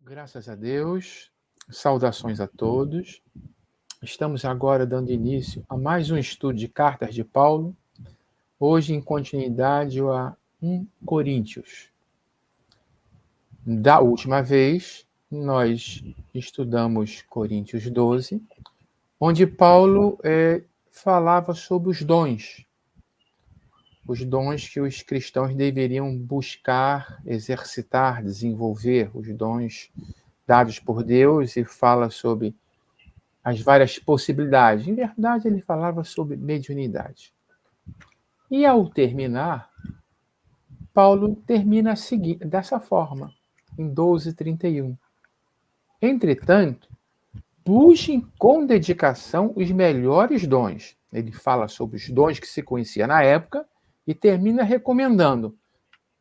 Graças a Deus, saudações a todos. Estamos agora dando início a mais um estudo de cartas de Paulo, hoje em continuidade a 1 Coríntios. Da última vez, nós estudamos Coríntios 12, onde Paulo falava sobre os dons que os cristãos deveriam buscar, exercitar, desenvolver, os dons dados por Deus, e fala sobre as várias possibilidades. Em verdade, ele falava sobre mediunidade. E ao terminar, Paulo termina dessa forma, em 12:31. Entretanto, busquem com dedicação os melhores dons. Ele fala sobre os dons que se conhecia na época e termina recomendando: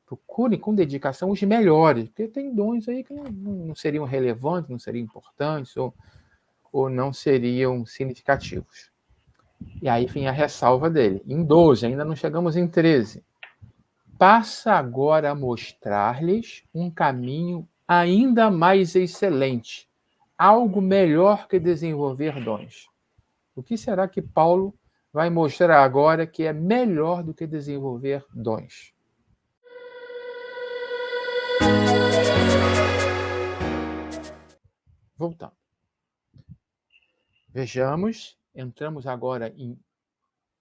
procurem com dedicação os melhores, porque tem dons aí que não seriam relevantes, não seriam importantes, ou não seriam significativos. E aí vem a ressalva dele. Em 12, ainda não chegamos em 13. Passa agora a mostrar-lhes um caminho ainda mais excelente, algo melhor que desenvolver dons. O que será que Paulo vai mostrar agora que é melhor do que desenvolver dons? Voltando. Vejamos, entramos agora em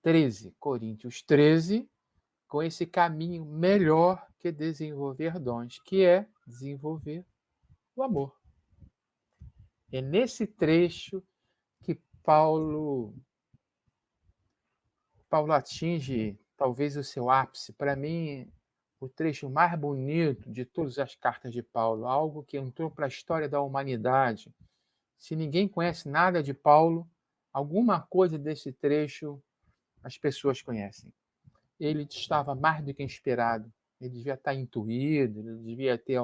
13, Coríntios 13, com esse caminho melhor que desenvolver dons, que é desenvolver o amor. É nesse trecho que Paulo atinge talvez o seu ápice. Para mim, o trecho mais bonito de todas as cartas de Paulo, algo que entrou para a história da humanidade. Se ninguém conhece nada de Paulo, alguma coisa desse trecho as pessoas conhecem. Ele estava mais do que inspirado, ele devia estar intuído, ele devia ter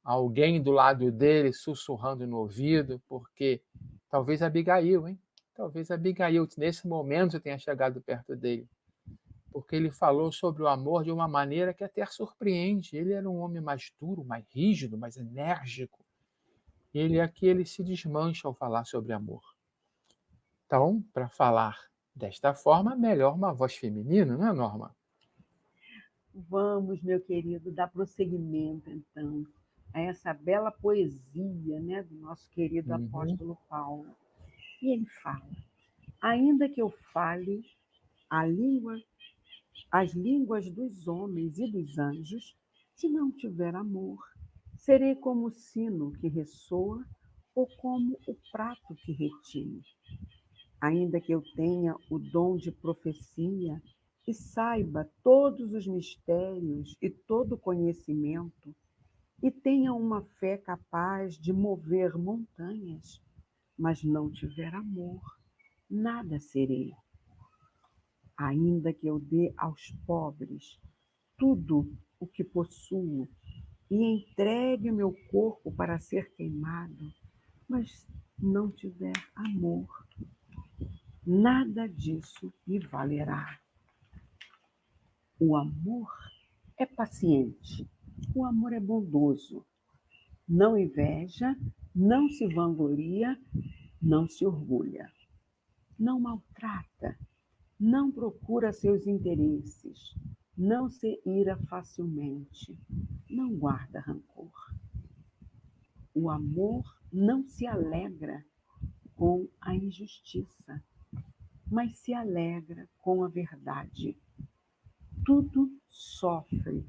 alguém do lado dele sussurrando no ouvido, porque talvez Abigail, talvez Abigail nesse momento tenha chegado perto dele, porque ele falou sobre o amor de uma maneira que até surpreende. Ele era um homem mais duro, mais rígido, mais enérgico. Ele se desmancha ao falar sobre amor. Então, para falar desta forma, melhor uma voz feminina, não é, Norma? Vamos, meu querido, dar prosseguimento, então, a essa bela poesia, né, do nosso querido apóstolo Paulo. E ele fala: ainda que eu fale as línguas dos homens e dos anjos, se não tiver amor, serei como o sino que ressoa ou como o prato que retine. Ainda que eu tenha o dom de profecia e saiba todos os mistérios e todo conhecimento, e tenha uma fé capaz de mover montanhas, mas não tiver amor, nada serei. Ainda que eu dê aos pobres tudo o que possuo e entregue o meu corpo para ser queimado, mas não tiver amor, nada disso me valerá. O amor é paciente, o amor é bondoso, não inveja, não se vangloria, não se orgulha, não maltrata, não procura seus interesses, não se ira facilmente, não guarda rancor. O amor não se alegra com a injustiça, mas se alegra com a verdade. Tudo sofre,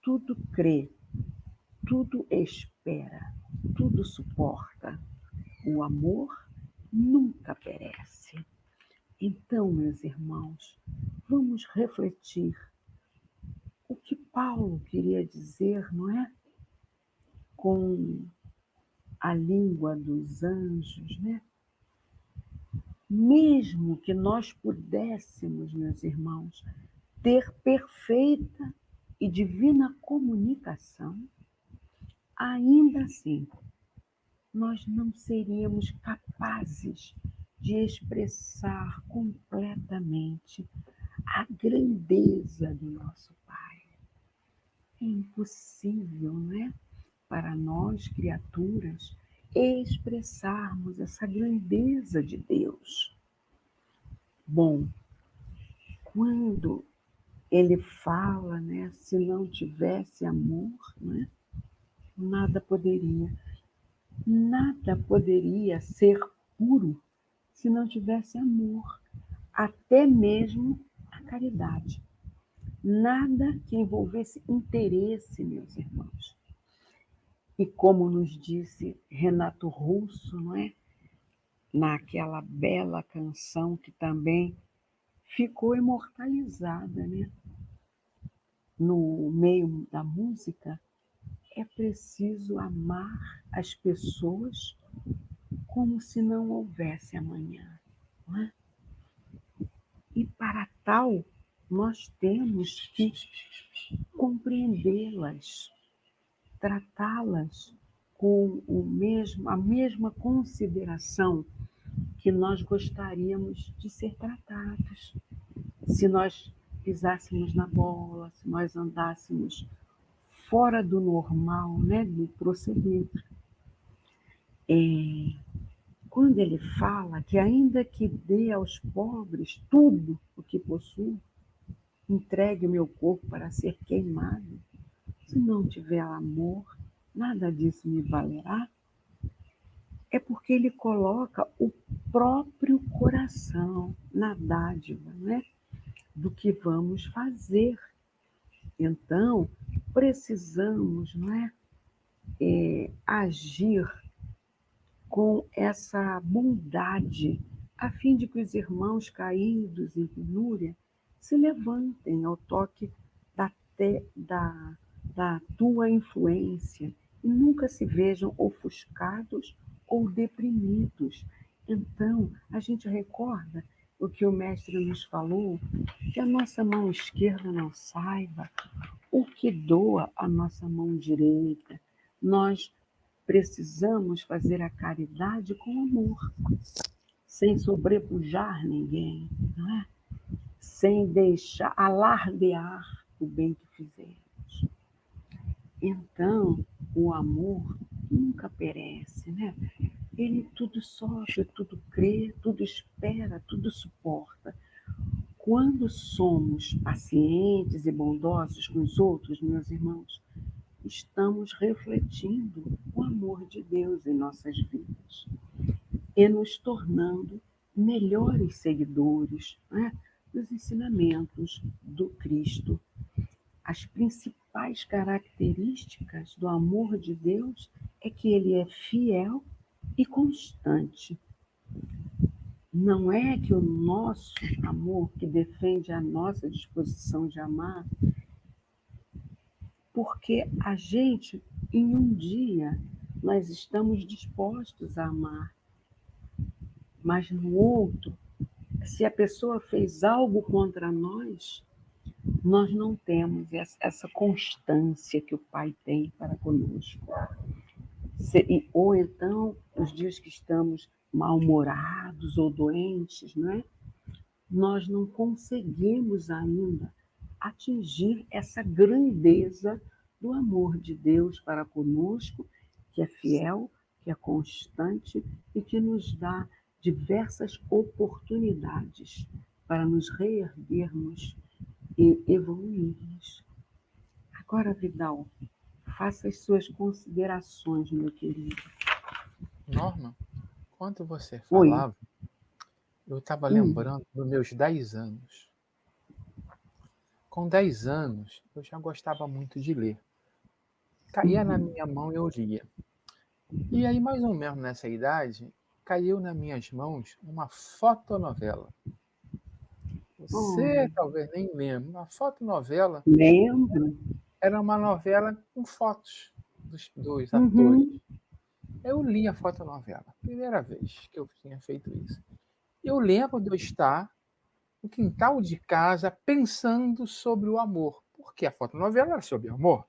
tudo crê, tudo espera, tudo suporta. O amor nunca perece. Então, meus irmãos, vamos refletir o que Paulo queria dizer, não é? Com a língua dos anjos, né? Mesmo que nós pudéssemos, meus irmãos, ter perfeita e divina comunicação, ainda assim, nós não seríamos capazes de expressar completamente a grandeza do nosso Pai. É impossível, não é? para nós, criaturas, expressarmos essa grandeza de Deus. Bom, quando ele fala, né, se não tivesse amor, né, nada poderia ser puro se não tivesse amor, até mesmo a caridade. Nada que envolvesse interesse, meus irmãos. E como nos disse Renato Russo, não é? Naquela bela canção que também ficou imortalizada, né? No meio da música, é preciso amar as pessoas como se não houvesse amanhã. Não é? E para tal, nós temos que compreendê-las, tratá-las com a mesma consideração que nós gostaríamos de ser tratados. Se nós pisássemos na bola, se nós andássemos fora do normal, né, do proceder. Quando ele fala que ainda que dê aos pobres tudo o que possuo, entregue o meu corpo para ser queimado, se não tiver amor, nada disso me valerá. É porque ele coloca o próprio coração na dádiva, né, do que vamos fazer. Então, precisamos, não é, agir com essa bondade, a fim de que os irmãos caídos em penúria se levantem ao toque da tua influência e nunca se vejam ofuscados ou deprimidos. Então, a gente recorda o que o mestre nos falou, que a nossa mão esquerda não saiba o que doa a nossa mão direita. Nós precisamos fazer a caridade com amor, sem sobrepujar ninguém, não é? Sem deixar alardear o bem que fizemos. Então, o amor nunca perece, né? Ele tudo sofre, tudo crê, tudo espera, tudo suporta. Quando somos pacientes e bondosos com os outros, meus irmãos, estamos refletindo o amor de Deus em nossas vidas e nos tornando melhores seguidores, né, dos ensinamentos do Cristo. As principais características do amor de Deus é que ele é fiel e constante. Não é que o nosso amor, que defende a nossa disposição de amar, porque a gente, em um dia, nós estamos dispostos a amar, mas no outro, se a pessoa fez algo contra nós, nós não temos essa constância que o Pai tem para conosco. Ou então, os dias que estamos mal-humorados ou doentes, não é? Nós não conseguimos ainda atingir essa grandeza do amor de Deus para conosco, que é fiel, que é constante e que nos dá diversas oportunidades para nos reerguermos e evoluirmos. Agora, Vidal, faça as suas considerações, meu querido. Norma, enquanto você Oi. falava, eu estava lembrando dos meus 10 anos. Com 10 anos, eu já gostava muito de ler. Caía na minha mão e eu lia. E aí, mais ou menos nessa idade, caiu nas minhas mãos uma fotonovela. Você talvez nem lembra. Uma fotonovela Lembro. era uma novela com fotos dos atores. Eu li a fotonovela, primeira vez que eu tinha feito isso. Eu lembro de eu estar no quintal de casa pensando sobre o amor, porque a fotonovela era sobre amor.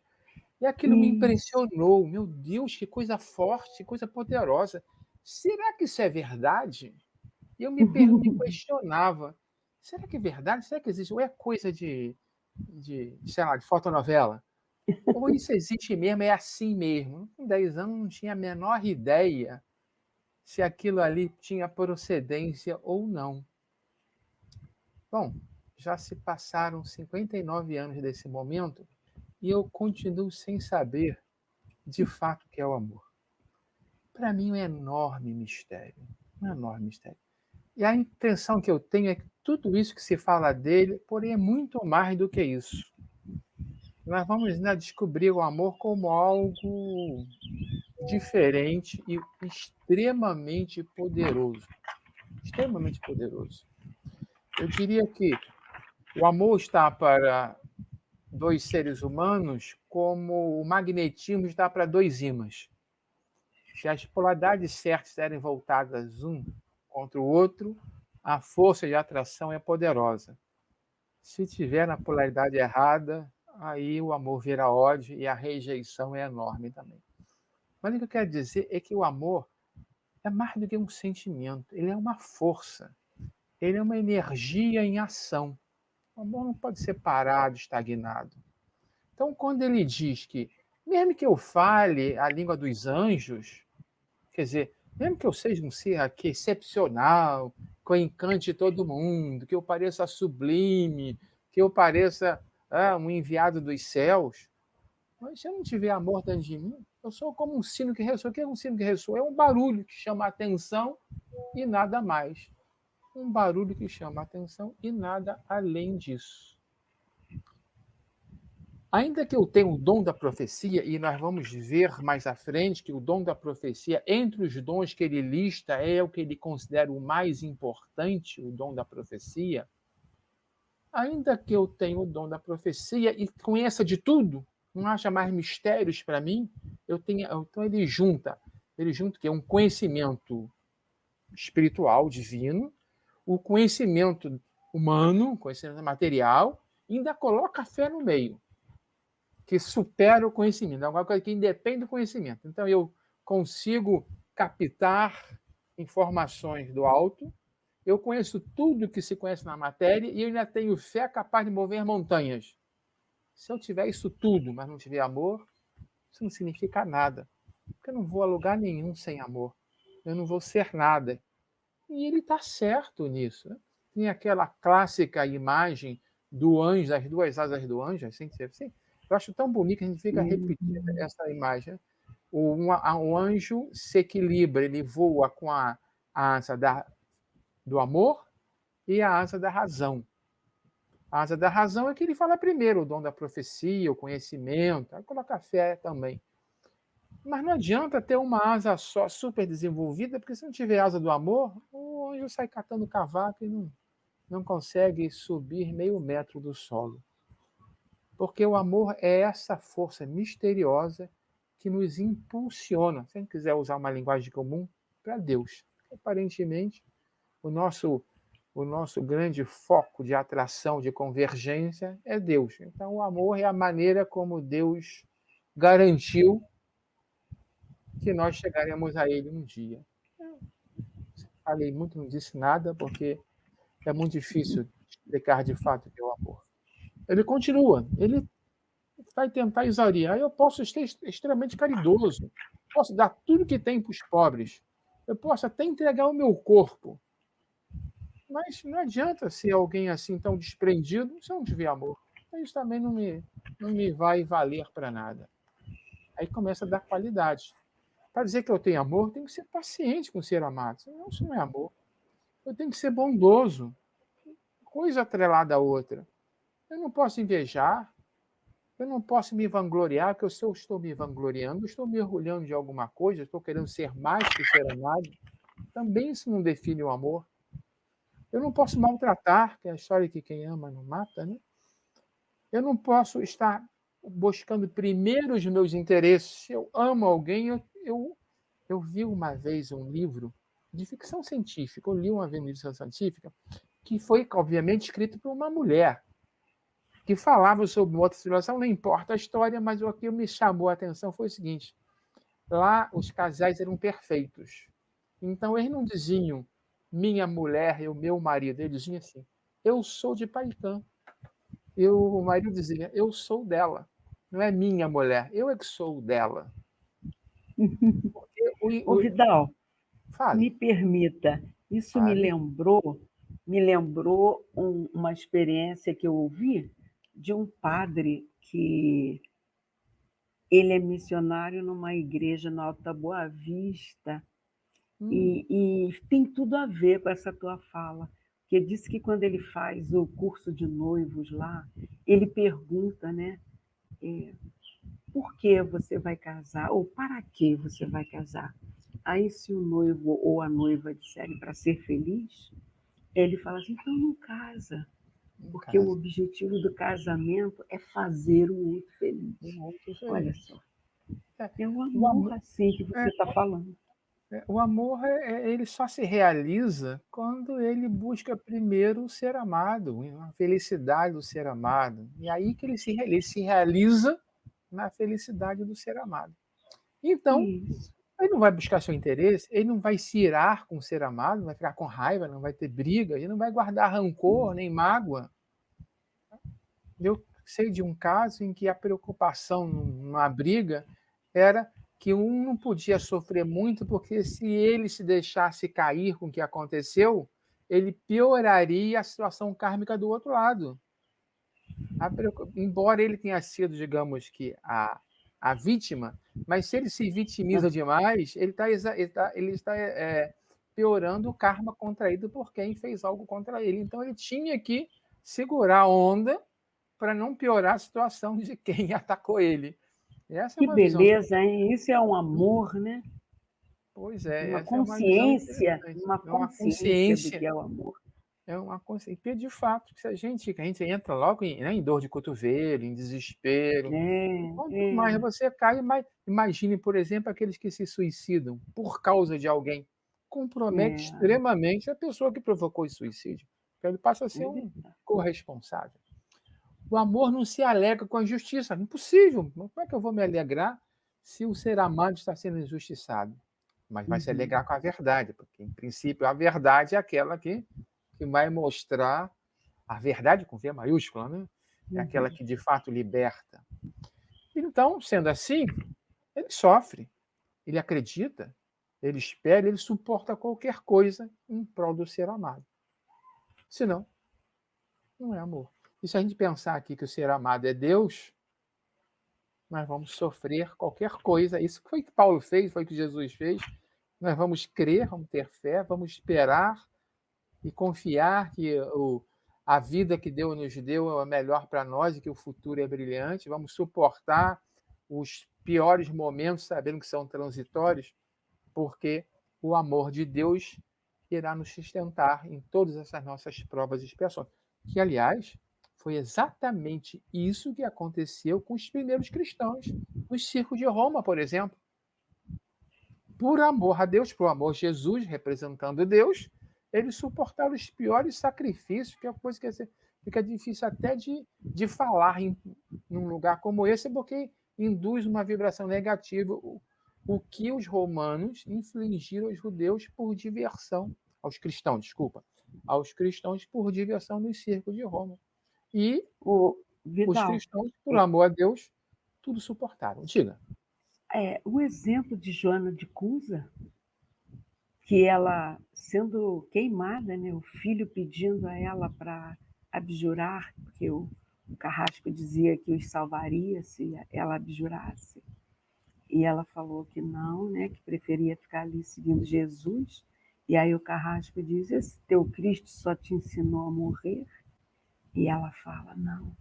E aquilo me impressionou. Meu Deus, que coisa forte, que coisa poderosa. Será que isso é verdade? E eu me questionava, será que é verdade? Será que existe? Ou é coisa sei lá, de fotonovela? Ou isso existe mesmo, é assim mesmo. Com 10 anos não tinha a menor ideia se aquilo ali tinha procedência ou não. Bom, já se passaram 59 anos desse momento e eu continuo sem saber de fato o que é o amor. Para mim, é um enorme mistério. Um enorme mistério. E a impressão que eu tenho é que tudo isso que se fala dele, porém, é muito mais do que isso. Nós vamos, né, descobrir o amor como algo diferente e extremamente poderoso. Extremamente poderoso. Eu diria que o amor está para dois seres humanos como o magnetismo está para dois ímãs. Se as polaridades certas estiverem voltadas um contra o outro, a força de atração é poderosa. Se tiver na polaridade errada, aí o amor vira ódio e a rejeição é enorme também. Mas o que eu quero dizer é que o amor é mais do que um sentimento, ele é uma força, ele é uma energia em ação. O amor não pode ser parado, estagnado. Então, quando ele diz que, mesmo que eu fale a língua dos anjos, quer dizer, mesmo que eu seja um ser aqui excepcional, que eu encante todo mundo, que eu pareça sublime, que eu pareça um enviado dos céus, mas se eu não tiver amor dentro de mim, eu sou como um sino que ressoa. O que é um sino que ressoa? É um barulho que chama a atenção e nada mais. Um barulho que chama a atenção e nada além disso. Ainda que eu tenha o dom da profecia, e nós vamos ver mais à frente que o dom da profecia, entre os dons que ele lista, é o que ele considera o mais importante, o dom da profecia. Ainda que eu tenha o dom da profecia e conheça de tudo, não haja mais mistérios para mim, então ele junta que é um conhecimento espiritual, divino, o conhecimento humano, conhecimento material, e ainda coloca a fé no meio, que supera o conhecimento, é alguma coisa que independe do conhecimento. Então, eu consigo captar informações do alto, eu conheço tudo que se conhece na matéria e eu ainda tenho fé capaz de mover montanhas. Se eu tiver isso tudo, mas não tiver amor, isso não significa nada. Porque eu não vou a lugar nenhum sem amor. Eu não vou ser nada. E ele está certo nisso. Né? Tem aquela clássica imagem do anjo, das duas asas do anjo, assim, eu acho tão bonito que a gente fica repetindo essa imagem. O anjo se equilibra, ele voa com a asa do amor e a asa da razão. A asa da razão é que ele fala primeiro, o dom da profecia, o conhecimento, aí coloca a fé também. Mas não adianta ter uma asa só super desenvolvida, porque se não tiver asa do amor, o anjo sai catando cavaco e não consegue subir meio metro do solo. Porque o amor é essa força misteriosa que nos impulsiona, se a gente quiser usar uma linguagem comum, para Deus. Aparentemente, o nosso grande foco de atração, de convergência é Deus. Então, o amor é a maneira como Deus garantiu que nós chegaremos a Ele um dia. Falei muito, não disse nada, porque é muito difícil explicar de fato o que é o amor. Ele continua, ele vai tentar exaurir. Aí eu posso ser extremamente caridoso, posso dar tudo que tem para os pobres, eu posso até entregar o meu corpo, mas não adianta ser alguém assim tão desprendido se eu não tiver amor. Isso também não me vai valer para nada. Aí começa a dar qualidade. Para dizer que eu tenho amor, tem que ser paciente com o ser amado. Senão, isso não é amor. Eu tenho que ser bondoso. Coisa atrelada à outra. Eu não posso invejar. Eu não posso me vangloriar, porque se eu estou me vangloriando, eu estou me orgulhando de alguma coisa, estou querendo ser mais que ser amado. Também isso não define o amor. Eu não posso maltratar, que é a história que quem ama não mata, né? Eu não posso estar buscando primeiro os meus interesses. Se eu amo alguém, eu vi uma vez um livro de ficção científica, eu li uma vez um livro de ficção científica, que foi, obviamente, escrito por uma mulher, que falava sobre uma outra situação, não importa a história, mas o que me chamou a atenção foi o seguinte: lá os casais eram perfeitos. Então eles não diziam minha mulher e o meu marido, eles diziam assim: eu sou de Paitã. O marido dizia: eu sou dela. não é minha mulher, eu é que sou dela. Ô, Vidal, Fale. me permita, isso Fale. me lembrou uma experiência que eu ouvi de um padre que ele é missionário numa igreja na Alta Boa Vista e tem tudo a ver com essa tua fala, porque disse que quando ele faz o curso de noivos lá, ele pergunta, né, por que você vai casar ou para que você vai casar? Aí se o noivo ou a noiva disserem para ser feliz, ele fala assim, então não casa, porque o objetivo do casamento é fazer o outro feliz. Olha só, é o amor assim que você está falando. O amor, ele só se realiza quando ele busca primeiro o ser amado, a felicidade do ser amado. E aí que ele se realiza na felicidade do ser amado. Então, Isso. ele não vai buscar seu interesse, ele não vai se irar com o ser amado, não vai ficar com raiva, não vai ter briga, ele não vai guardar rancor nem mágoa. Eu sei de um caso em que a preocupação numa briga era que um não podia sofrer muito, porque se ele se deixasse cair com o que aconteceu, ele pioraria a situação kármica do outro lado. Embora ele tenha sido, digamos que, a vítima, mas se ele se vitimiza demais, ele está piorando o karma contraído por quem fez algo contra ele. Então ele tinha que segurar a onda para não piorar a situação de quem atacou ele. Essa é Que uma visão. beleza, hein? Isso é um amor, né? Pois é, Uma essa é uma visão consciência, interessante. uma É uma consciência do que consciência, é o amor. é uma consciência. De fato, se a gente entra logo em dor de cotovelo, em desespero, e quanto mais É, você cai, mais. Imagine, por exemplo, aqueles que se suicidam por causa de alguém. Compromete é, extremamente a pessoa que provocou o suicídio. Então, ele passa a é ser um verdade. corresponsável. O amor não se alegra com a injustiça. Impossível. Como é que eu vou me alegrar se o ser amado está sendo injustiçado? Mas vai se alegrar com a verdade, porque, em princípio, a verdade é aquela que vai mostrar a verdade com V maiúscula, né? É aquela que de fato liberta. Então, sendo assim, ele sofre, ele acredita, ele espera, ele suporta qualquer coisa em prol do ser amado. Senão, não é amor. E se a gente pensar aqui que o ser amado é Deus, nós vamos sofrer qualquer coisa. Isso foi o que Paulo fez, foi o que Jesus fez. Nós vamos crer, vamos ter fé, vamos esperar e confiar que a vida que Deus nos deu é a melhor para nós e que o futuro é brilhante. Vamos suportar os piores momentos, sabendo que são transitórios, porque o amor de Deus irá nos sustentar em todas essas nossas provas e expiações. Que, aliás, foi exatamente isso que aconteceu com os primeiros cristãos nos circos de Roma, por exemplo. Por amor a Deus, por amor a Jesus, representando Deus, eles suportaram os piores sacrifícios, que é uma coisa que fica difícil até de falar num lugar como esse, porque induz uma vibração negativa. O que os romanos infligiram aos judeus por diversão, aos cristãos, desculpa, aos cristãos por diversão no circo de Roma. E os Vidal, cristãos, por amor a Deus, tudo suportaram. Diga. o exemplo de Joana de Cusa, que ela sendo queimada, né, o filho pedindo a ela para abjurar, porque o Carrasco dizia que os salvaria se ela abjurasse. E ela falou que não, né, que preferia ficar ali seguindo Jesus. E aí o Carrasco diz: esse teu Cristo só te ensinou a morrer? E ela fala: não,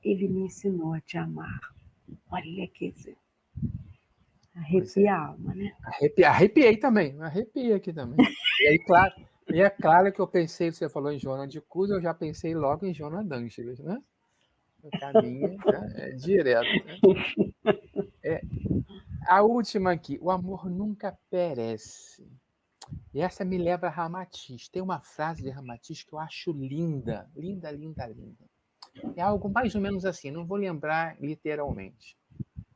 ele me ensinou a te amar. Olha, quer dizer, arrepia a alma, né? Arrepiei também, arrepiei aqui também. E é claro que eu pensei, você falou em Joana de Cusa, eu já pensei logo em Joana d'Ângeles, né? O caminho é direto. Né? A última aqui, o amor nunca perece. E essa me leva a Ramatiz. Tem uma frase de Ramatiz que eu acho linda, linda, linda, linda. É algo mais ou menos assim, não vou lembrar literalmente.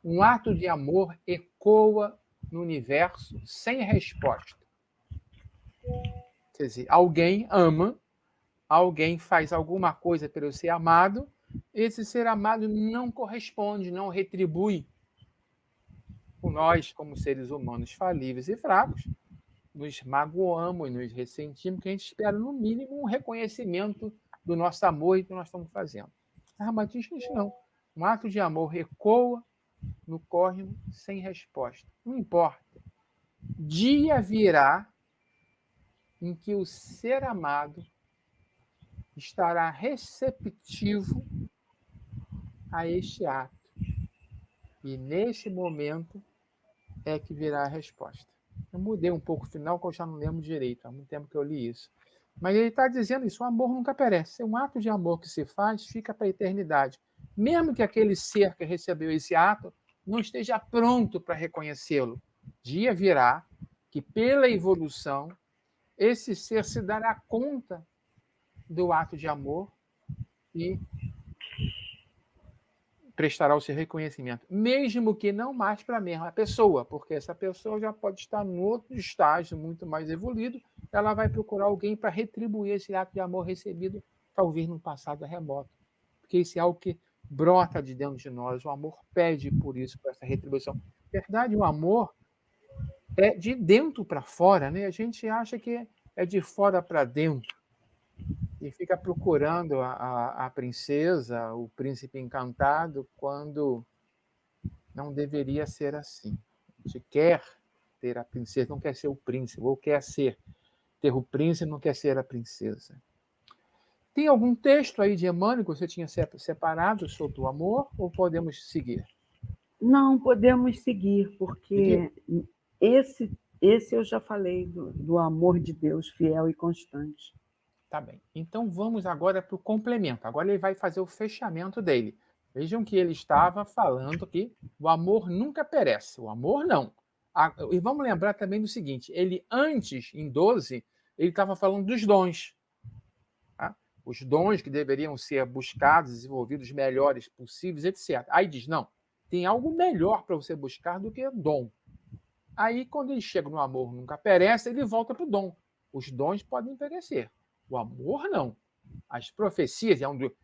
Um ato de amor ecoa no universo sem resposta. Quer dizer, alguém ama, alguém faz alguma coisa pelo ser amado, esse ser amado não corresponde, não retribui. Nós, como seres humanos falíveis e fracos, nos magoamos, nos ressentimos, porque a gente espera, no mínimo, um reconhecimento do nosso amor e do que nós estamos fazendo. A Ramatiz diz não. Um ato de amor ecoa no córrego sem resposta. Não importa. Dia virá em que o ser amado estará receptivo a este ato. E nesse momento é que virá a resposta. Eu mudei um pouco o final, que eu já não lembro direito, há muito tempo que eu li isso. Mas ele está dizendo isso, o amor nunca perece. É um ato de amor que se faz, fica para a eternidade. Mesmo que aquele ser que recebeu esse ato não esteja pronto para reconhecê-lo. Dia virá que, pela evolução, esse ser se dará conta do ato de amor e prestará o seu reconhecimento, mesmo que não mais para a mesma pessoa, porque essa pessoa já pode estar em outro estágio muito mais evoluído, ela vai procurar alguém para retribuir esse ato de amor recebido, talvez num passado remoto, porque isso é algo que brota de dentro de nós, o amor pede por isso, por essa retribuição. Na verdade, o amor é de dentro para fora, né? A gente acha que é de fora para dentro, e fica procurando a princesa, o príncipe encantado, quando não deveria ser assim. A gente quer ter a princesa, não quer ser o príncipe, ou quer ter o príncipe, não quer ser a princesa. Tem algum texto aí de Emmanuel que você tinha separado sobre o amor, ou podemos seguir? Não podemos seguir, Seguir? porque esse eu já falei do amor de Deus fiel e constante. Tá bem. Então vamos agora para o complemento. Agora ele vai fazer o fechamento dele. Vejam que ele estava falando que o amor nunca perece. O amor não. E vamos lembrar também do seguinte: ele antes, em 12, ele estava falando dos dons. Tá? Os dons que deveriam ser buscados, desenvolvidos melhores possíveis, etc. Aí diz: não, tem algo melhor para você buscar do que dom. Aí, quando ele chega no amor nunca perece, ele volta para o dom. Os dons podem perecer. O amor, não. As profecias,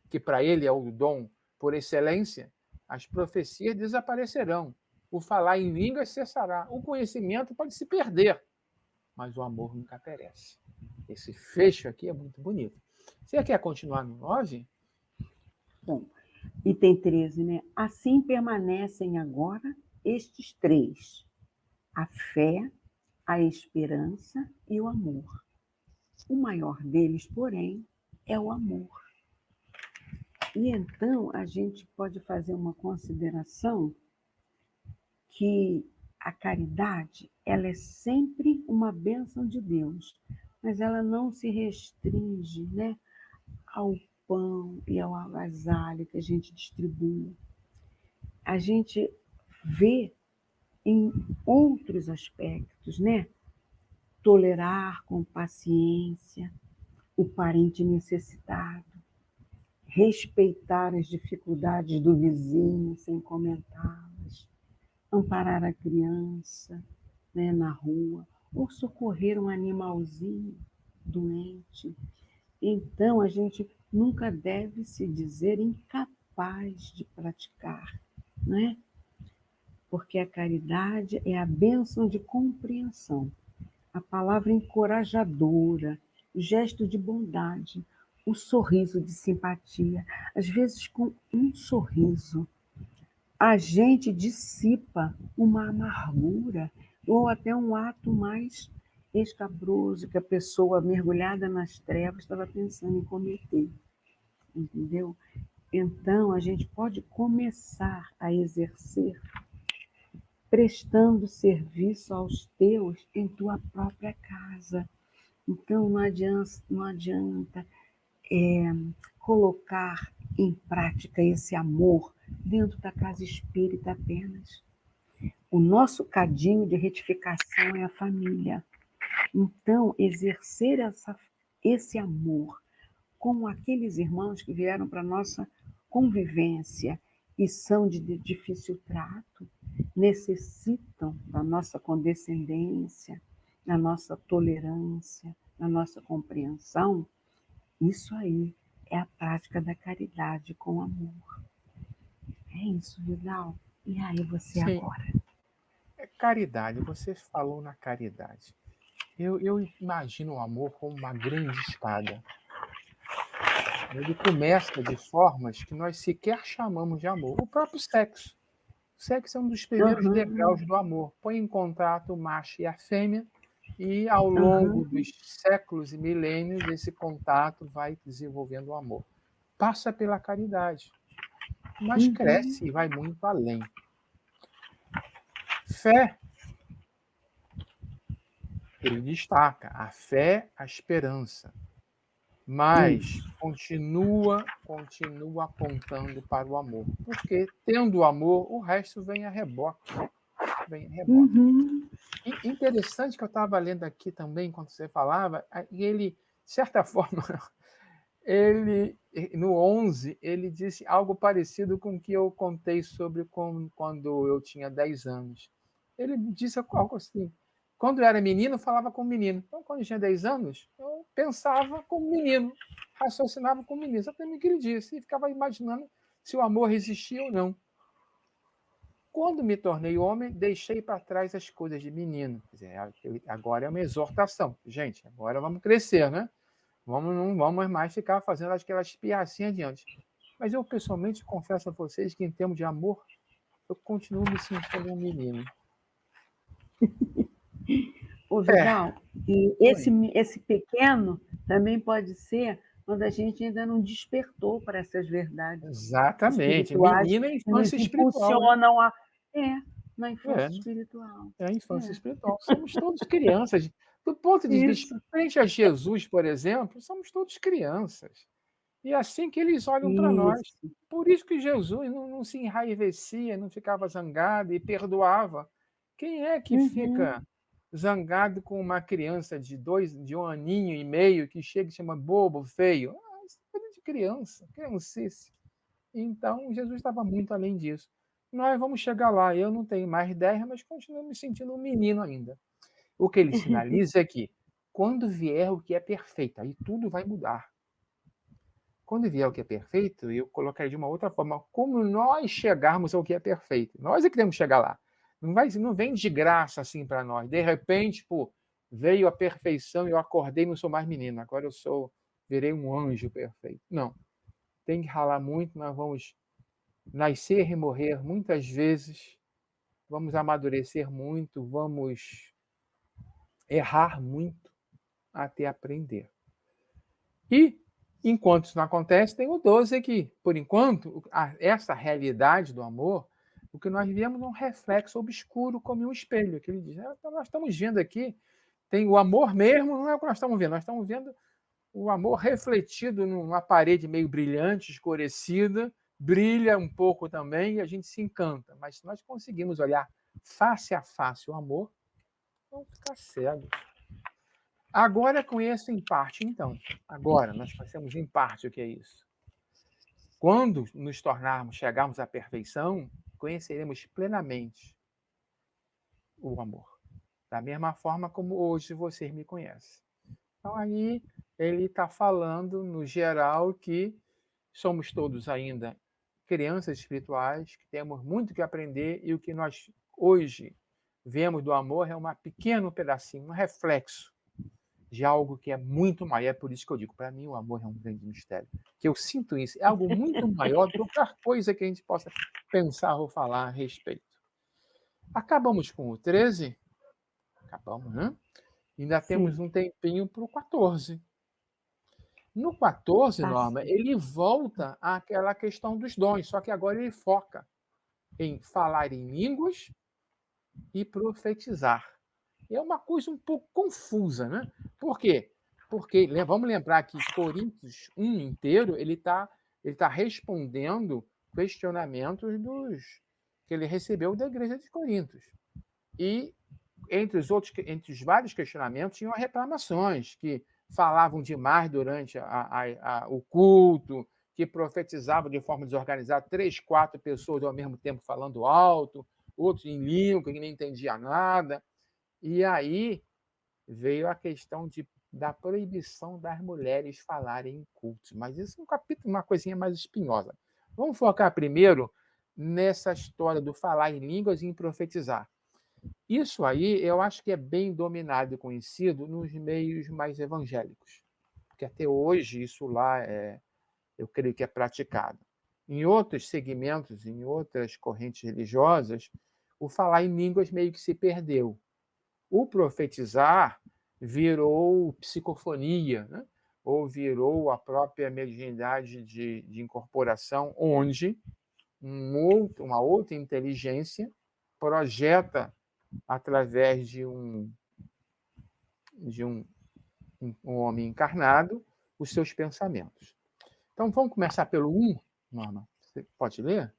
que para ele é o dom por excelência, as profecias desaparecerão. O falar em línguas cessará. O conhecimento pode se perder, mas o amor nunca perece. Esse fecho aqui é muito bonito. Você quer continuar no 9? Bom, item 13, né? Assim permanecem agora estes três: a fé, a esperança e o amor. O maior deles, porém, é o amor. E então a gente pode fazer uma consideração que a caridade, ela é sempre uma bênção de Deus, mas ela não se restringe, né, ao pão e ao agasalho que a gente distribui. A gente vê em outros aspectos, né? Tolerar com paciência o parente necessitado, respeitar as dificuldades do vizinho sem comentá-las, amparar a criança, né, na rua, ou socorrer um animalzinho doente. Então, a gente nunca deve se dizer incapaz de praticar, né? Porque a caridade é a bênção de compreensão, a palavra encorajadora, o gesto de bondade, o sorriso de simpatia. Às vezes, com um sorriso, a gente dissipa uma amargura ou até um ato mais escabroso que a pessoa mergulhada nas trevas estava pensando em cometer, entendeu? Então, a gente pode começar a exercer prestando serviço aos teus em tua própria casa. Então, não adianta colocar em prática esse amor dentro da casa espírita apenas. O nosso cadinho de retificação é a família. Então, exercer esse amor com aqueles irmãos que vieram para a nossa convivência e são de difícil trato, necessitam da nossa condescendência, da nossa tolerância, da nossa compreensão, isso aí é a prática da caridade com amor. É isso, Vidal. E aí você Sim, agora? é caridade. Você falou na caridade. Eu imagino o amor como uma grande espada. Ele começa de formas que nós sequer chamamos de amor. O próprio sexo. O sexo é um dos primeiros Aham, degraus do amor. Põe em contato o macho e a fêmea, e ao longo aham, dos séculos e milênios, esse contato vai desenvolvendo o amor. Passa pela caridade, mas uhum, cresce e vai muito além. Fé, ele destaca a fé, a esperança, mas isso. continua apontando para o amor, porque tendo o amor, o resto vem a reboque, vem a reboque. Uhum, E interessante que eu estava lendo aqui também, enquanto você falava, e ele, de certa forma, ele, no 11, ele disse algo parecido com o que eu contei sobre quando eu tinha 10 anos. Ele disse algo assim, quando eu era menino, falava como menino. Então, quando eu tinha 10 anos, eu pensava como menino, raciocinava como menino. Exatamente o que ele disse, e ficava imaginando se o amor existia ou não. Quando me tornei homem, deixei para trás as coisas de menino. Quer dizer, agora é uma exortação. Gente, agora vamos crescer, né? Não vamos mais ficar fazendo aquelas piacinhas adiante. Mas eu, pessoalmente, confesso a vocês que, em termos de amor, eu continuo me sentindo um menino. Ô, É, Vidal, e oi. esse pequeno também pode ser quando a gente ainda não despertou para essas verdades Exatamente. espirituais Menino é que infância nos espiritual, né? impulsionam a. É, na É, infância espiritual. é a infância É, espiritual. Somos todos crianças. Do ponto de vista, isso, frente a Jesus, por exemplo, somos todos crianças. E é assim que eles olham para nós. isso. Por isso que Jesus não se enraivecia, não ficava zangado e perdoava. Quem é que fica Uhum, zangado com uma criança de 1 aninho e meio que chega e chama bobo, feio? Isso é coisa de criança, criancice. Então, Jesus estava muito além disso. Nós vamos chegar lá. Eu não tenho mais 10, mas continuo me sentindo um menino ainda. O que ele sinaliza é que, quando vier o que é perfeito, aí tudo vai mudar. Quando vier o que é perfeito, eu colocaria de uma outra forma, como nós chegarmos ao que é perfeito. Nós é que temos que chegar lá. Não vem de graça assim para nós. De repente, pô, veio a perfeição e eu acordei e não sou mais menino. Agora virei um anjo perfeito. Não. Tem que ralar muito, nós vamos nascer e morrer muitas vezes, vamos amadurecer muito, vamos errar muito até aprender. E, enquanto isso não acontece, tem o 12 que, por enquanto, essa realidade do amor, o que nós vemos é um reflexo obscuro como um espelho, que ele diz, então nós estamos vendo aqui, tem o amor mesmo, não é o que nós estamos vendo, nós estamos vendo o amor refletido numa parede meio brilhante, escurecida, brilha um pouco também e a gente se encanta. Mas se nós conseguimos olhar face a face o amor, vamos ficar cegos. Agora conheço em parte, então. Agora nós conhecemos em parte o que é isso. Quando nos chegarmos à perfeição, conheceremos plenamente o amor. Da mesma forma como hoje vocês me conhecem. Então, aí ele está falando, no geral, que somos todos ainda crianças espirituais, que temos muito que aprender e o que nós hoje vemos do amor é um pequeno pedacinho, um reflexo de algo que é muito maior. É por isso que eu digo, para mim o amor é um grande mistério. Que eu sinto isso, é algo muito maior do que qualquer coisa que a gente possa pensar ou falar a respeito. Acabamos com o 13? Acabamos, né? Ainda temos sim, um tempinho para o 14. No 14, tá Norma, sim. ele volta àquela questão dos dons, só que agora ele foca em falar em línguas e profetizar. É uma coisa um pouco confusa, né? Por quê? Porque vamos lembrar que Coríntios 1 inteiro ele tá respondendo questionamentos que ele recebeu da igreja de Coríntios. E entre os vários questionamentos, tinham reclamações que falavam demais durante o culto, que profetizavam de forma desorganizada, 3, 4 pessoas ao mesmo tempo falando alto, outros em língua, que nem entendia nada. E aí veio a questão de da proibição das mulheres falarem em cultos. Mas isso é um capítulo, uma coisinha mais espinhosa. Vamos focar primeiro nessa história do falar em línguas e em profetizar. Isso aí eu acho que é bem dominado e conhecido nos meios mais evangélicos, porque até hoje isso lá eu creio que é praticado. Em outros segmentos, em outras correntes religiosas, o falar em línguas meio que se perdeu. O profetizar virou psicofonia, né? Ou virou a própria mediunidade de incorporação, onde uma outra inteligência projeta através de um homem encarnado os seus pensamentos. Então, vamos começar pelo 1, Norma. Você pode ler?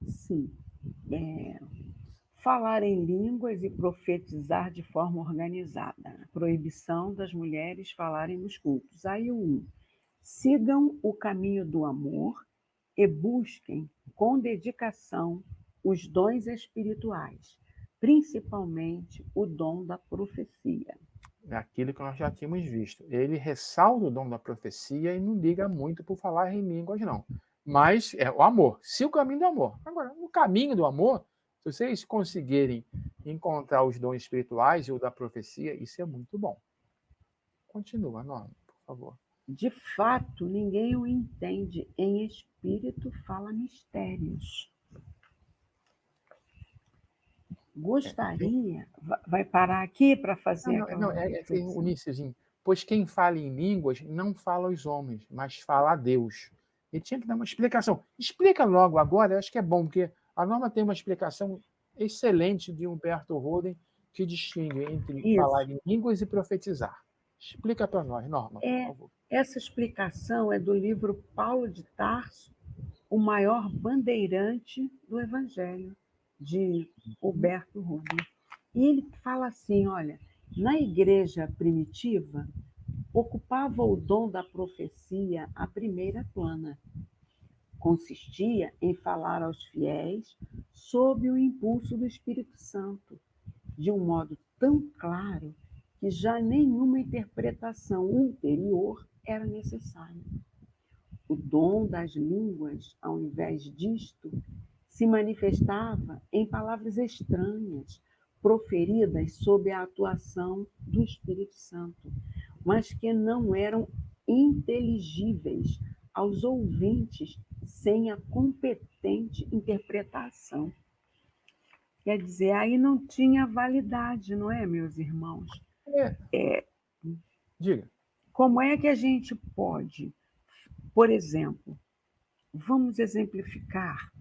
Sim. Falar em línguas e profetizar de forma organizada. Proibição das mulheres falarem nos cultos. Aí o 1. Sigam o caminho do amor e busquem com dedicação os dons espirituais, principalmente o dom da profecia. É aquilo que nós já tínhamos visto. Ele ressalta o dom da profecia e não liga muito por falar em línguas, não. Mas é o amor. Se o caminho do amor. Agora, o caminho do amor, se vocês conseguirem encontrar os dons espirituais e o da profecia, isso é muito bom. Continua, Norma, por favor. De fato, ninguém o entende. Em espírito fala mistérios. Gostaria. Vai parar aqui para fazer aquela Tem o reflexão? iniciozinho. Pois quem fala em línguas não fala aos homens, mas fala a Deus. Ele tinha que dar uma explicação. Explica logo agora, eu acho que é bom, porque a Norma tem uma explicação excelente de Humberto Roden que distingue entre falar Isso. em línguas e profetizar. Explica para nós, Norma, por favor. Essa explicação é do livro Paulo de Tarso, o maior bandeirante do Evangelho, de Humberto Roden. E ele fala assim: olha, na igreja primitiva, ocupava o dom da profecia a primeira plana. Consistia em falar aos fiéis sob o impulso do Espírito Santo, de um modo tão claro que já nenhuma interpretação ulterior era necessária. O dom das línguas, ao invés disto, se manifestava em palavras estranhas, proferidas sob a atuação do Espírito Santo, mas que não eram inteligíveis aos ouvintes sem a competente interpretação. Quer dizer, aí não tinha validade, não é, meus irmãos? Diga. Como é que a gente pode, por exemplo, vamos exemplificar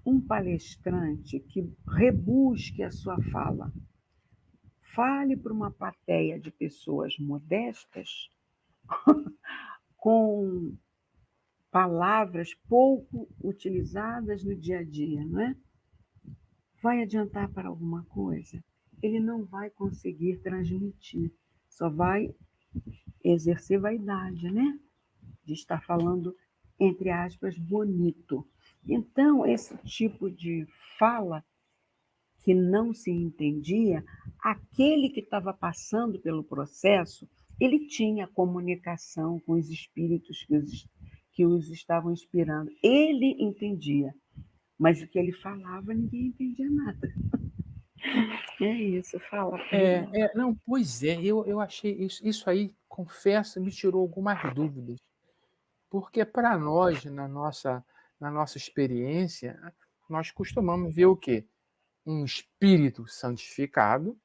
um palestrante que rebusque a sua fala, fale para uma plateia de pessoas modestas, com palavras pouco utilizadas no dia a dia, não é? Vai adiantar para alguma coisa? Ele não vai conseguir transmitir, só vai exercer vaidade, né? De estar falando, entre aspas, bonito. Então, esse tipo de fala que não se entendia, aquele que estava passando pelo processo, ele tinha comunicação com os espíritos que os estavam inspirando. Ele entendia, mas o que ele falava, ninguém entendia nada. É isso, fala. Não, pois é, eu achei isso aí, confesso, me tirou algumas dúvidas. Porque para nós, na nossa experiência, nós costumamos ver o quê? Um espírito santificado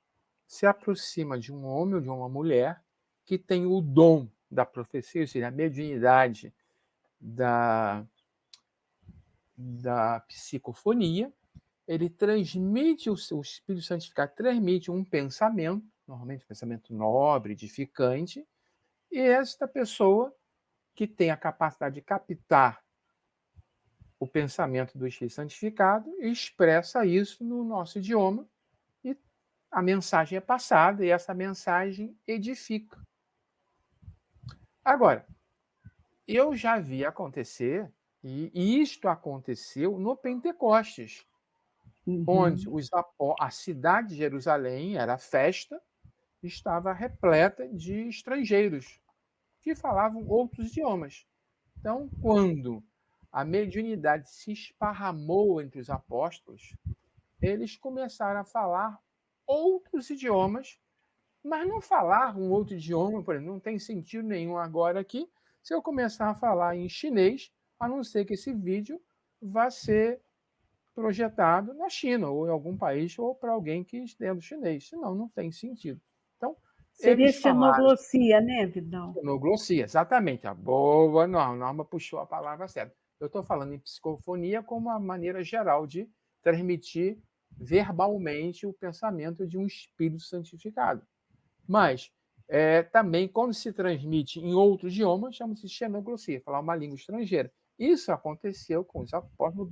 se aproxima de um homem ou de uma mulher que tem o dom da profecia, ou seja, a mediunidade da psicofonia. Ele transmite, o seu espírito santificado transmite um pensamento, normalmente um pensamento nobre, edificante, e esta pessoa que tem a capacidade de captar o pensamento do Espírito santificado e expressa isso no nosso idioma, e a mensagem é passada e essa mensagem edifica. Agora, eu já vi acontecer, e isto aconteceu no Pentecostes, onde a cidade de Jerusalém era festa, estava repleta de estrangeiros que falavam outros idiomas. Então, quando a mediunidade se esparramou entre os apóstolos, eles começaram a falar outros idiomas, mas não falar um outro idioma, por exemplo, não tem sentido nenhum agora aqui se eu começar a falar em chinês, a não ser que esse vídeo vá ser projetado na China ou em algum país ou para alguém que entenda chinês, senão não tem sentido. Então, Seria eles falaram xenoglossia, né, Vidal? xenoglossia, exatamente, a boa Norma puxou a palavra certa. Eu estou falando em psicofonia como uma maneira geral de transmitir verbalmente o pensamento de um espírito santificado. Mas também, quando se transmite em outro idioma, chama-se de xenoglossia, falar uma língua estrangeira. Isso aconteceu com os apóstolos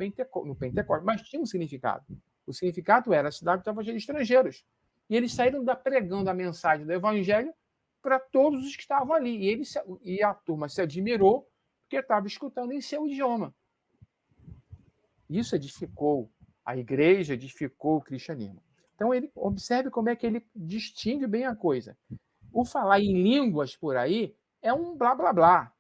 no Pentecostes, mas tinha um significado. O significado era a cidade estava cheia de estrangeiros. E eles saíram pregando a mensagem do evangelho para todos os que estavam ali. E a turma se admirou porque estava escutando em seu idioma. Isso edificou a igreja, edificou o cristianismo. Então, observe como é que ele distingue bem a coisa. O falar em línguas por aí é um blá blá blá.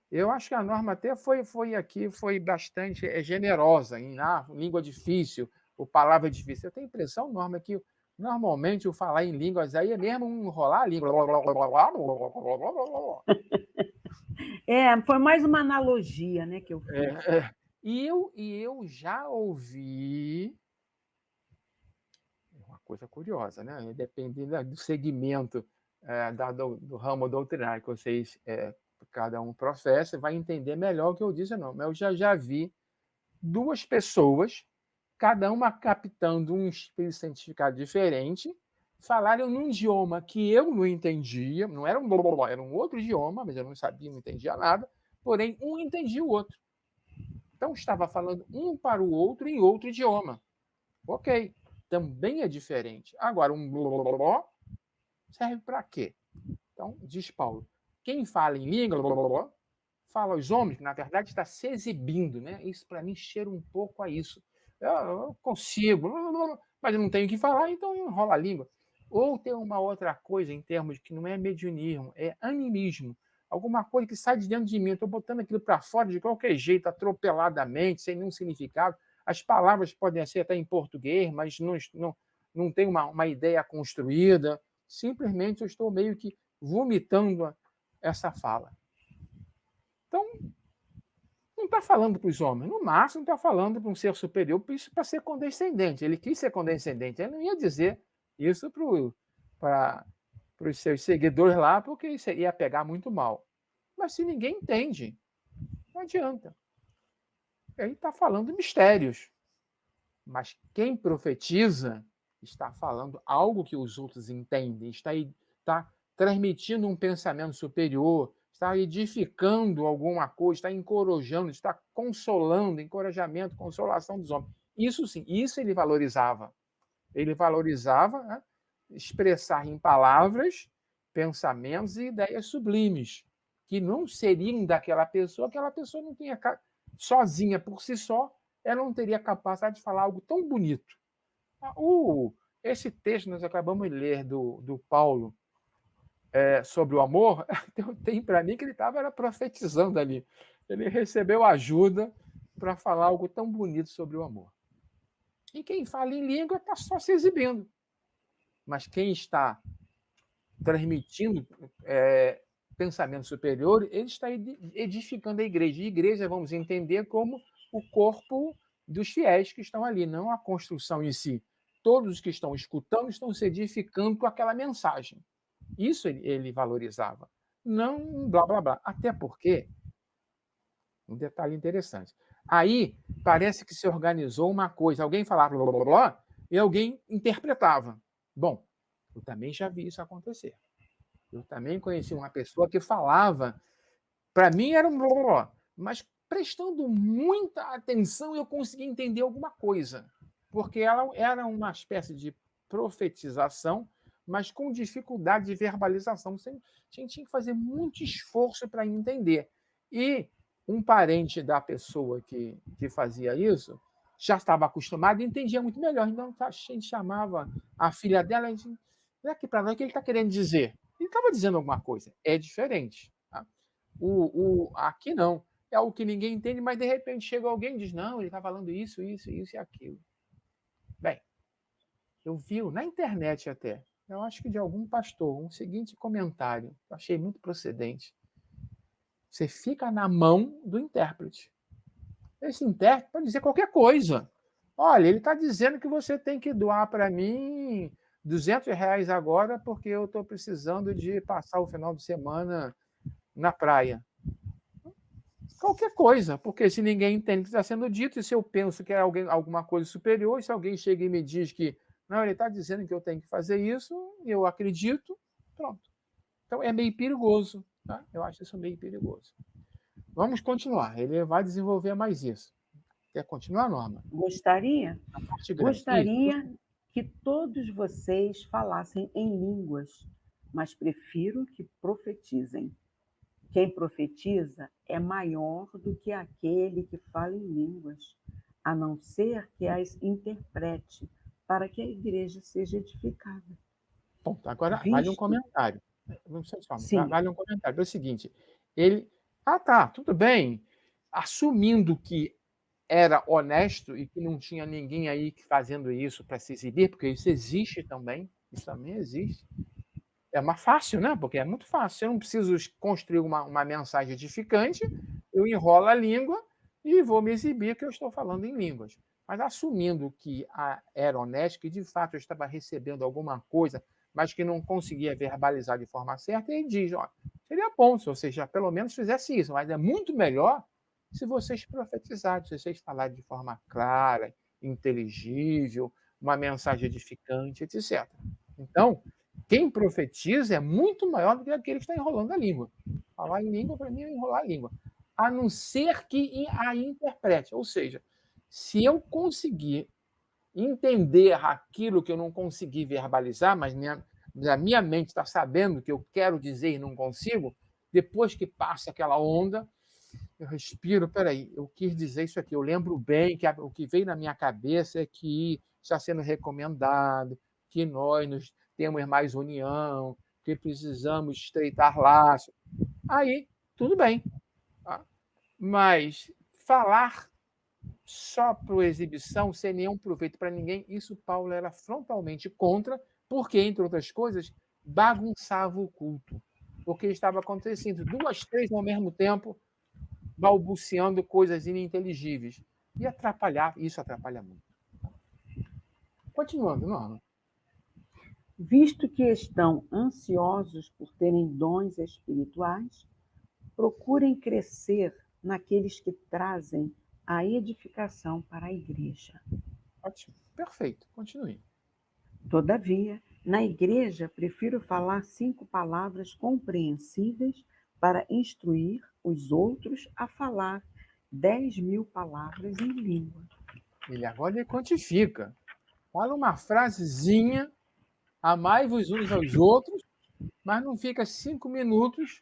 Eu acho que a Norma até foi bastante generosa em língua difícil, ou palavra difícil. Eu tenho a impressão, Norma, que normalmente o falar em línguas aí é mesmo enrolar a língua. Foi mais uma analogia, né, que eu fiz. E eu já ouvi uma coisa curiosa, né? Dependendo do segmento do ramo doutrinário que vocês, cada um professa, vai entender melhor o que eu disse ou não. Mas eu já vi duas pessoas, cada uma captando um espírito santificado diferente, falarem num idioma que eu não entendia, não era era um outro idioma, mas eu não sabia, não entendia nada, porém um entendia o outro. Então estava falando um para o outro em outro idioma. Ok, também é diferente. Agora, um blá serve para quê? Então, diz Paulo, quem fala em língua, fala aos homens, que na verdade está se exibindo, né? Isso para mim cheira um pouco a isso. Eu consigo, mas eu não tenho o que falar, então enrola a língua. Ou tem uma outra coisa em termos que não é mediunismo, é animismo. Alguma coisa que sai de dentro de mim. Eu estou botando aquilo para fora de qualquer jeito, atropeladamente, sem nenhum significado. As palavras podem ser até em português, mas não tem uma ideia construída. Simplesmente eu estou meio que vomitando essa fala. Então, não está falando para os homens, no máximo está falando para um ser superior para ser condescendente. Ele quis ser condescendente, ele não ia dizer isso para os seus seguidores lá, porque isso ia pegar muito mal. Mas se ninguém entende, não adianta. Ele está falando mistérios. Mas quem profetiza está falando algo que os outros entendem, está transmitindo um pensamento superior, está edificando alguma coisa, está encorajando, está consolando, encorajamento, consolação dos homens. Isso sim, isso ele valorizava. Ele valorizava, né, expressar em palavras pensamentos e ideias sublimes, que não seriam daquela pessoa, aquela pessoa não tinha, sozinha por si só, ela não teria capacidade de falar algo tão bonito. Esse texto que nós acabamos de ler do Paulo sobre o amor, tem para mim que ele estava profetizando ali. Ele recebeu ajuda para falar algo tão bonito sobre o amor. E quem fala em língua está só se exibindo. Mas quem está transmitindo pensamento superior, ele está edificando a igreja. E a igreja, vamos entender como o corpo dos fiéis que estão ali, não a construção em si. Todos os que estão escutando estão se edificando com aquela mensagem. Isso ele valorizava. Não um blá, blá, blá. Até porque, um detalhe interessante, aí parece que se organizou uma coisa. Alguém falava blá, blá, blá, e alguém interpretava. Bom, eu também já vi isso acontecer. Eu também conheci uma pessoa que falava, para mim era um blá, blá, blá, mas prestando muita atenção eu conseguia entender alguma coisa, porque ela era uma espécie de profetização, mas com dificuldade de verbalização. A gente tinha que fazer muito esforço para entender. E um parente da pessoa que fazia isso já estava acostumado e entendia muito melhor. Então, a gente chamava a filha dela, Olha aqui para nós o que ele está querendo dizer. Ele estava dizendo alguma coisa, é diferente. Tá? Aqui não. É algo que ninguém entende, mas de repente chega alguém e diz: não, ele está falando isso, isso, isso e aquilo. Bem, eu vi na internet até, eu acho que de algum pastor, um seguinte comentário, eu achei muito procedente. Você fica na mão do intérprete. Esse intérprete pode dizer qualquer coisa. Olha, ele está dizendo que você tem que doar para mim R$ 200 agora porque eu estou precisando de passar o final de semana na praia. Qualquer coisa, porque se ninguém entende o que está sendo dito, e se eu penso que é alguma coisa superior, e se alguém chega e me diz que não, ele está dizendo que eu tenho que fazer isso, eu acredito, pronto. Então é meio perigoso. Tá? Eu acho isso meio perigoso. Vamos continuar. Ele vai desenvolver mais isso. Quer continuar, Norma? Gostaria? A parte grande. Gostaria que todos vocês falassem em línguas, mas prefiro que profetizem. Quem profetiza é maior do que aquele que fala em línguas, a não ser que as interprete, para que a igreja seja edificada. Bom, agora vale um Visto, comentário. Não sei só, sim, vale um comentário. É o seguinte, ele. Ah, tá, tudo bem. Assumindo que era honesto e que não tinha ninguém aí fazendo isso para se exibir, porque isso também existe. É mais fácil, né? Porque é muito fácil. Eu não preciso construir uma mensagem edificante, eu enrolo a língua e vou me exibir que eu estou falando em línguas. Mas assumindo que era honesto, que de fato eu estava recebendo alguma coisa, mas que não conseguia verbalizar de forma certa, ele diz: ó, seria bom se vocês já pelo menos fizessem isso, mas é muito melhor se vocês profetizarem, se vocês falarem de forma clara, inteligível, uma mensagem edificante, etc. Então, quem profetiza é muito maior do que aquele que está enrolando a língua. Falar em língua, para mim, é enrolar a língua. A não ser que a interprete. Ou seja, se eu conseguir entender aquilo que eu não consegui verbalizar, mas a minha mente está sabendo o que eu quero dizer e não consigo, depois que passa aquela onda, eu respiro, peraí, eu quis dizer isso aqui, eu lembro bem que o que veio na minha cabeça é que está sendo recomendado, que nós temos mais união, que precisamos estreitar laços. Aí, tudo bem. Tá? Mas falar só por exibição, sem nenhum proveito para ninguém, isso Paulo era frontalmente contra, porque, entre outras coisas, bagunçava o culto. Porque estava acontecendo duas, três ao mesmo tempo, balbuciando coisas ininteligíveis. E isso atrapalha muito. Continuando, Norma. visto que estão ansiosos por terem dons espirituais, procurem crescer naqueles que trazem a edificação para a igreja. Ótimo. Perfeito. Continue. Todavia, na igreja, prefiro falar 5 palavras compreensíveis para instruir os outros a falar 10.000 palavras em língua. Ele quantifica. Fala uma frasezinha, amai-vos uns aos outros, mas não fica 5 minutos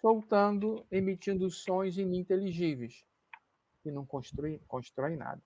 soltando, emitindo sons ininteligíveis, que não constrói nada.